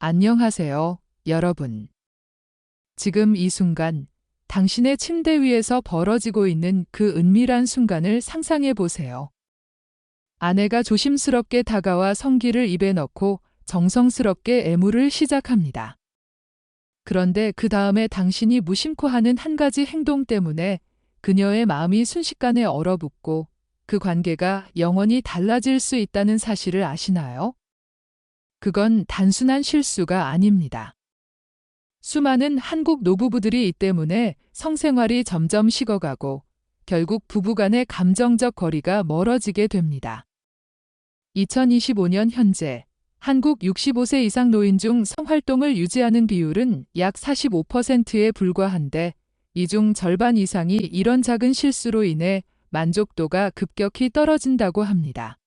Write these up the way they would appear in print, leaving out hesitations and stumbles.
안녕하세요, 여러분. 지금 이 순간 당신의 침대 위에서 벌어지고 있는 그 은밀한 순간을 상상해 보세요. 아내가 조심스럽게 다가와 성기를 입에 넣고 정성스럽게 애무를 시작합니다. 그런데 그 다음에 당신이 무심코 하는 한 가지 행동 때문에 그녀의 마음이 순식간에 얼어붙고 그 관계가 영원히 달라질 수 있다는 사실을 아시나요? 그건 단순한 실수가 아닙니다. 수많은 한국 노부부들이 이 때문에 성생활이 점점 식어가고 결국 부부간의 감정적 거리가 멀어지게 됩니다. 2025년 현재 한국 65세 이상 노인 중 성활동을 유지하는 비율은 약 45%에 불과한데 이 중 절반 이상이 이런 작은 실수로 인해 만족도가 급격히 떨어진다고 합니다.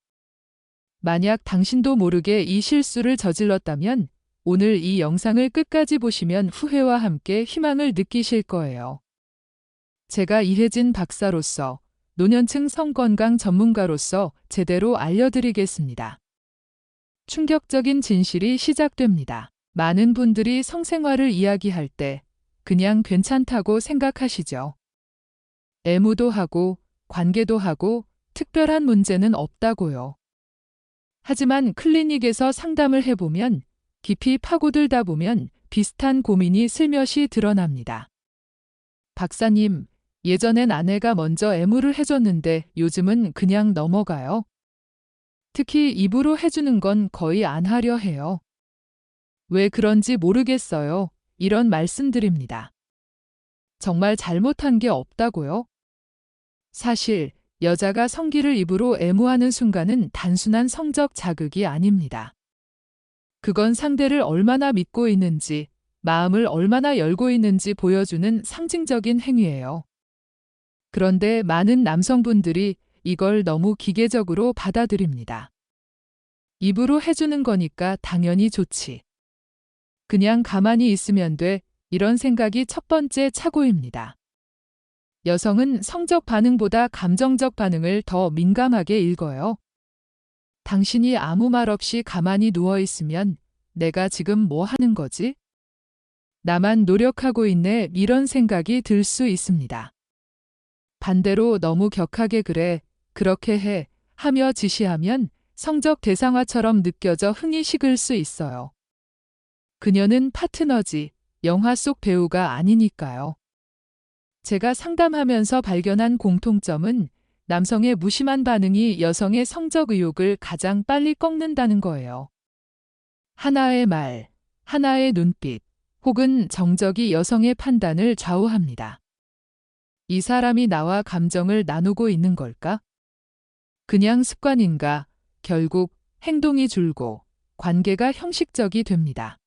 만약 당신도 모르게 이 실수를 저질렀다면 오늘 이 영상을 끝까지 보시면 후회와 함께 희망을 느끼실 거예요. 제가 이혜진 박사로서 노년층 성건강 전문가로서 제대로 알려드리겠습니다. 충격적인 진실이 시작됩니다. 많은 분들이 성생활을 이야기할 때 그냥 괜찮다고 생각하시죠. 애무도 하고 관계도 하고 특별한 문제는 없다고요. 하지만 클리닉에서 상담을 해보면 깊이 파고들다 보면 비슷한 고민이 슬며시 드러납니다. 박사님, 예전엔 아내가 먼저 애무를 해줬는데 요즘은 그냥 넘어가요. 특히 입으로 해주는 건 거의 안 하려 해요. 왜 그런지 모르겠어요. 이런 말씀드립니다. 정말 잘못한 게 없다고요? 사실 여자가 성기를 입으로 애무하는 순간은 단순한 성적 자극이 아닙니다. 그건 상대를 얼마나 믿고 있는지, 마음을 얼마나 열고 있는지 보여주는 상징적인 행위예요. 그런데 많은 남성분들이 이걸 너무 기계적으로 받아들입니다. 입으로 해주는 거니까 당연히 좋지. 그냥 가만히 있으면 돼. 이런 생각이 첫 번째 착오입니다. 여성은 성적 반응보다 감정적 반응을 더 민감하게 읽어요. 당신이 아무 말 없이 가만히 누워 있으면 내가 지금 뭐 하는 거지? 나만 노력하고 있네. 이런 생각이 들 수 있습니다. 반대로 너무 격하게 그래, 그렇게 해, 하며 지시하면 성적 대상화처럼 느껴져 흥이 식을 수 있어요. 그녀는 파트너지, 영화 속 배우가 아니니까요. 제가 상담하면서 발견한 공통점은 남성의 무심한 반응이 여성의 성적 의욕을 가장 빨리 꺾는다는 거예요. 하나의 말, 하나의 눈빛, 혹은 정적이 여성의 판단을 좌우합니다. 이 사람이 나와 감정을 나누고 있는 걸까? 그냥 습관인가? 결국 행동이 줄고 관계가 형식적이 됩니다.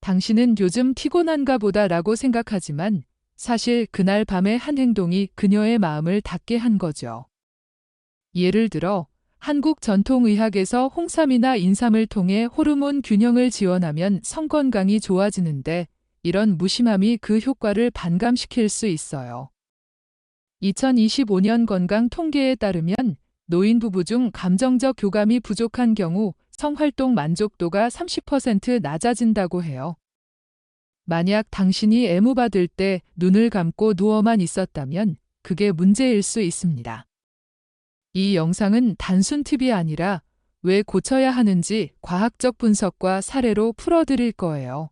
당신은 요즘 피곤한가 보다라고 생각하지만 사실 그날 밤의 한 행동이 그녀의 마음을 닫게 한 거죠. 예를 들어 한국 전통의학에서 홍삼이나 인삼을 통해 호르몬 균형을 지원하면 성건강이 좋아지는데 이런 무심함이 그 효과를 반감시킬 수 있어요. 2025년 건강 통계에 따르면 노인 부부 중 감정적 교감이 부족한 경우 성활동 만족도가 30% 낮아진다고 해요. 만약 당신이 애무받을 때 눈을 감고 누워만 있었다면 그게 문제일 수 있습니다. 이 영상은 단순 팁이 아니라 왜 고쳐야 하는지 과학적 분석과 사례로 풀어드릴 거예요.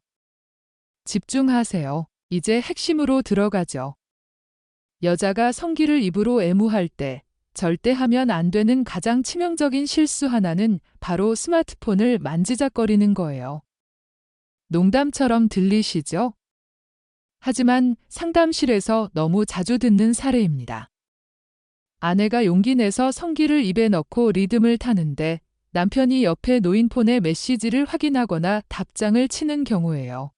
집중하세요. 이제 핵심으로 들어가죠. 여자가 성기를 입으로 애무할 때 절대 하면 안 되는 가장 치명적인 실수 하나는 바로 스마트폰을 만지작거리는 거예요. 농담처럼 들리시죠? 하지만 상담실에서 너무 자주 듣는 사례입니다. 아내가 용기 내서 성기를 입에 넣고 리듬을 타는데 남편이 옆에 놓인 폰의 메시지를 확인하거나 답장을 치는 경우예요.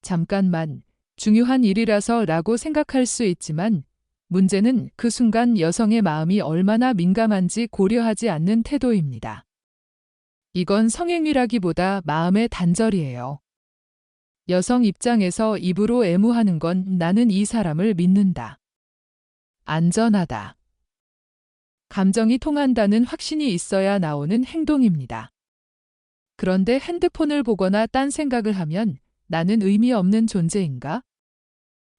잠깐만, 중요한 일이라서 라고 생각할 수 있지만 문제는 그 순간 여성의 마음이 얼마나 민감한지 고려하지 않는 태도입니다. 이건 성행위라기보다 마음의 단절이에요. 여성 입장에서 입으로 애무하는 건 나는 이 사람을 믿는다. 안전하다. 감정이 통한다는 확신이 있어야 나오는 행동입니다. 그런데 핸드폰을 보거나 딴 생각을 하면 나는 의미 없는 존재인가?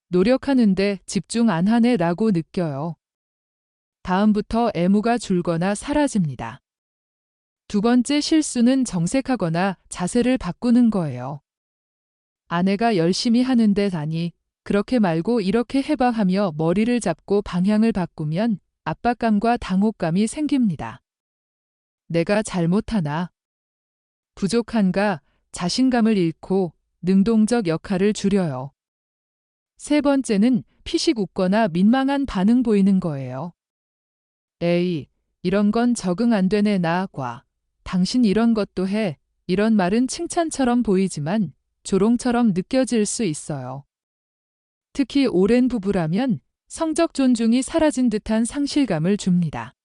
노력하는데 집중 안 하네 라고 느껴요. 다음부터 애무가 줄거나 사라집니다. 두 번째 실수는 정색하거나 자세를 바꾸는 거예요. 아내가 열심히 하는데 다니 그렇게 말고 이렇게 해봐 하며 머리를 잡고 방향을 바꾸면 압박감과 당혹감이 생깁니다. 내가 잘못하나? 부족한가? 자신감을 잃고 능동적 역할을 줄여요. 세 번째는 피식 웃거나 민망한 반응 보이는 거예요. 에이, 이런 건 적응 안 되네 나과. 당신 이런 것도 해. 이런 말은 칭찬처럼 보이지만 조롱처럼 느껴질 수 있어요. 특히 오랜 부부라면 성적 존중이 사라진 듯한 상실감을 줍니다.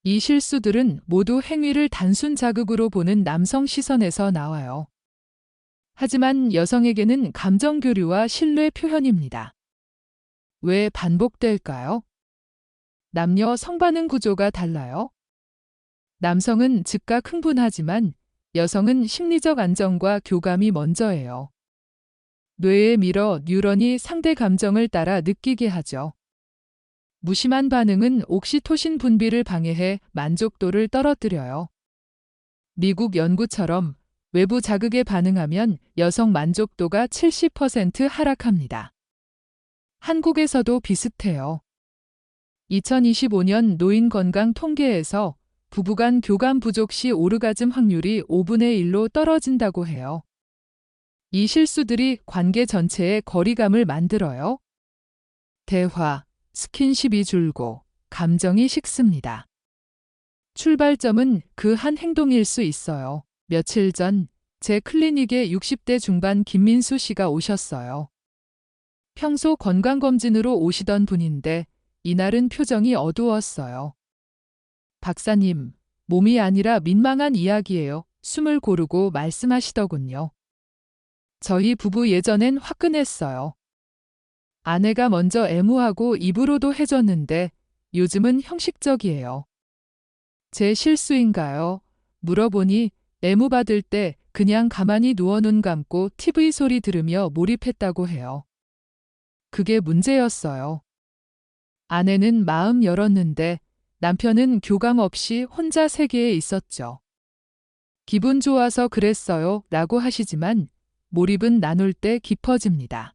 이 실수들은 모두 행위를 단순 자극으로 보는 남성 시선에서 나와요. 하지만 여성에게는 감정 교류와 신뢰 표현입니다. 왜 반복될까요? 남녀 성반응 구조가 달라요. 남성은 즉각 흥분하지만 여성은 심리적 안정과 교감이 먼저예요. 뇌에 밀어 뉴런이 상대 감정을 따라 느끼게 하죠. 무심한 반응은 옥시토신 분비를 방해해 만족도를 떨어뜨려요. 미국 연구처럼 외부 자극에 반응하면 여성 만족도가 70% 하락합니다. 한국에서도 비슷해요. 2025년 노인 건강 통계에서 부부 간 교감 부족 시 오르가즘 확률이 5분의 1로 떨어진다고 해요. 이 실수들이 관계 전체의 거리감을 만들어요. 대화, 스킨십이 줄고 감정이 식습니다. 출발점은 그 한 행동일 수 있어요. 며칠 전 제 클리닉에 60대 중반 김민수 씨가 오셨어요. 평소 건강검진으로 오시던 분인데 이날은 표정이 어두웠어요. 박사님, 몸이 아니라 민망한 이야기예요. 숨을 고르고 말씀하시더군요. 저희 부부 예전엔 화끈했어요. 아내가 먼저 애무하고 입으로도 해줬는데 요즘은 형식적이에요. 제 실수인가요? 물어보니 애무받을 때 그냥 가만히 누워 눈 감고 TV 소리 들으며 몰입했다고 해요. 그게 문제였어요. 아내는 마음 열었는데 남편은 교감 없이 혼자 세계에 있었죠. 기분 좋아서 그랬어요 라고 하시지만 몰입은 나눌 때 깊어집니다.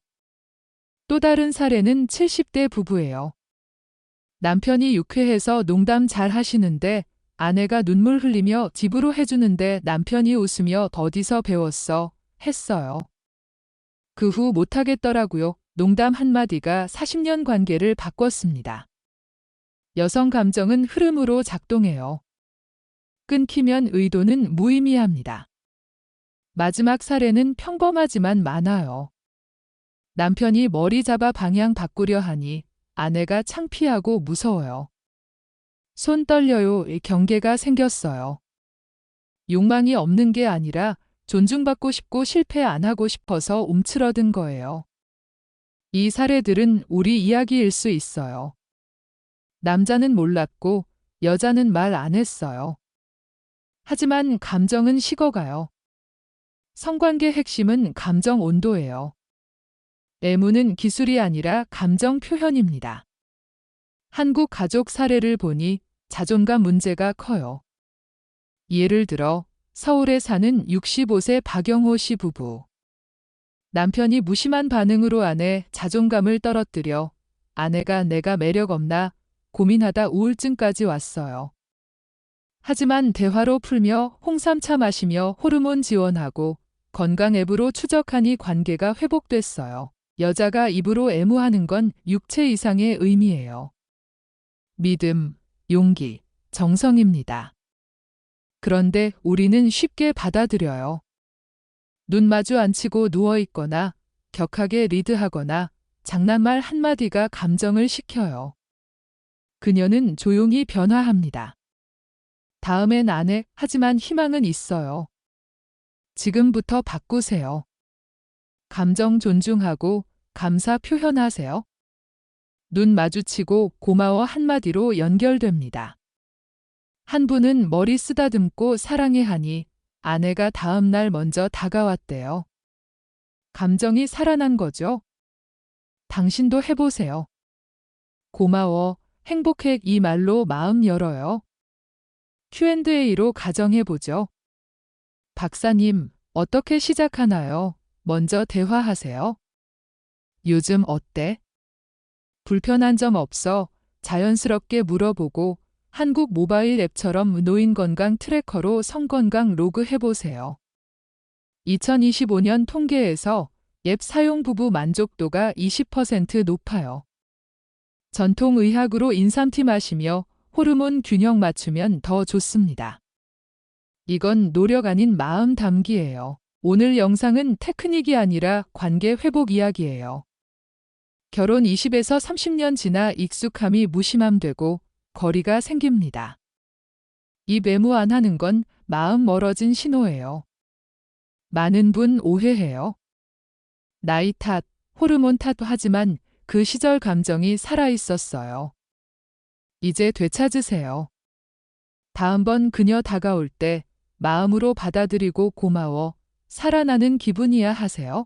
또 다른 사례는 70대 부부예요. 남편이 유쾌해서 농담 잘 하시는데 아내가 눈물 흘리며 집으로 해주는데 남편이 웃으며 어디서 배웠어? 했어요. 그 후 못하겠더라고요. 농담 한마디가 40년 관계를 바꿨습니다. 여성 감정은 흐름으로 작동해요. 끊기면 의도는 무의미합니다. 마지막 사례는 평범하지만 많아요. 남편이 머리 잡아 방향 바꾸려 하니 아내가 창피하고 무서워요. 손 떨려요. 경계가 생겼어요. 욕망이 없는 게 아니라 존중받고 싶고 실패 안 하고 싶어서 움츠러든 거예요. 이 사례들은 우리 이야기일 수 있어요. 남자는 몰랐고 여자는 말 안 했어요. 하지만 감정은 식어가요. 성관계 핵심은 감정 온도예요. 애무는 기술이 아니라 감정 표현입니다. 한국 가족 사례를 보니 자존감 문제가 커요. 예를 들어 서울에 사는 65세 박영호 씨 부부. 남편이 무심한 반응으로 아내 자존감을 떨어뜨려 아내가 내가 매력 없나 고민하다 우울증까지 왔어요. 하지만 대화로 풀며 홍삼차 마시며 호르몬 지원하고 건강 앱으로 추적하니 관계가 회복됐어요. 여자가 입으로 애무하는 건 육체 이상의 의미예요. 믿음, 용기, 정성입니다. 그런데 우리는 쉽게 받아들여요. 눈 마주 안 치고 누워있거나 격하게 리드하거나 장난말 한마디가 감정을 식혀요. 그녀는 조용히 변화합니다. 다음엔 안 해. 하지만 희망은 있어요. 지금부터 바꾸세요. 감정 존중하고 감사 표현하세요. 눈 마주치고 고마워 한마디로 연결됩니다. 한 분은 머리 쓰다듬고 사랑해 하니 아내가 다음 날 먼저 다가왔대요. 감정이 살아난 거죠. 당신도 해보세요. 고마워, 행복해 이 말로 마음 열어요. Q&A로 가정해보죠. 박사님, 어떻게 시작하나요? 먼저 대화하세요. 요즘 어때? 불편한 점 없어? 자연스럽게 물어보고 한국 모바일 앱처럼 노인 건강 트래커로 성건강 로그 해보세요. 2025년 통계에서 앱 사용 부부 만족도가 20% 높아요. 전통의학으로 인삼티마시며 호르몬 균형 맞추면 더 좋습니다. 이건 노력 아닌 마음 담기예요. 오늘 영상은 테크닉이 아니라 관계 회복 이야기예요. 결혼 20에서 30년 지나 익숙함이 무심함되고 거리가 생깁니다. 이 메모 안 하는 건 마음 멀어진 신호예요. 많은 분 오해해요. 나이 탓, 호르몬 탓 하지만 그 시절 감정이 살아있었어요. 이제 되찾으세요. 다음번 그녀 다가올 때 마음으로 받아들이고 고마워, 살아나는 기분이야 하세요.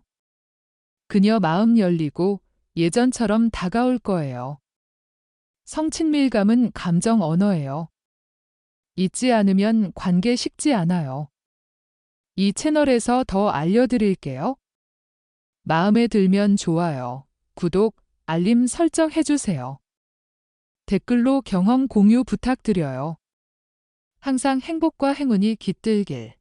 그녀 마음 열리고 예전처럼 다가올 거예요. 성친밀감은 감정 언어예요. 잊지 않으면 관계 식지 않아요. 이 채널에서 더 알려드릴게요. 마음에 들면 좋아요, 구독, 알림 설정 해주세요. 댓글로 경험 공유 부탁드려요. 항상 행복과 행운이 깃들길.